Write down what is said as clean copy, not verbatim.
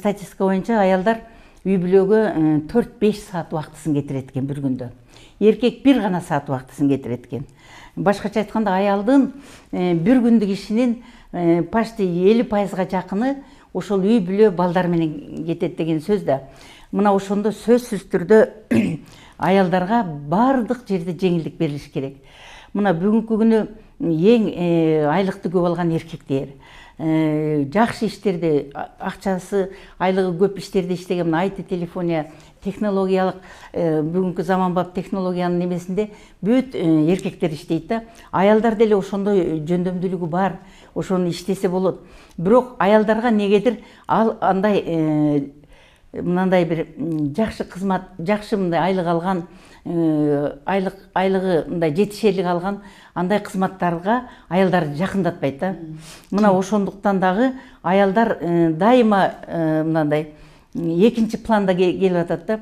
Статистика боюнча аялдар үй бүлөгө 4-5 саат убактысын кетирет экен бир күндө. Эркек 1 гана саат убактысын кетирет экен. Башкача айтканда аялдын бир күндүк ишинин почти 50%га жакыны ошол үй бүлө балдар менен кетет деген сөз да. Мына ошондо сөзсүз түрдө аялдарга бардык жерде жеңилдик берилиш керек. Мына бүгүнкү күнү эң айлыкты көп алган эркектер, жакшы иштерде, акчасы, айлыгы көп иштерде иштеген, мына IT телефония, технологиялык бүгүнкү заманбап технологиянын немесинде бүт эркектер иштейт да. Аялдар деле ошондой жөндөмдүүлүгү бар, ошону иштесе болот. Бирок аялдарга негедир андай мындай бир жакшы кызмат, жакшы мындай айлык алган, айлыгы мындай жетишерлик алган андай кызматтарга аялдар жакындатпайт да. Мына ошондуктан дагы аялдар дайыма мындай экинчи планда келип атат да.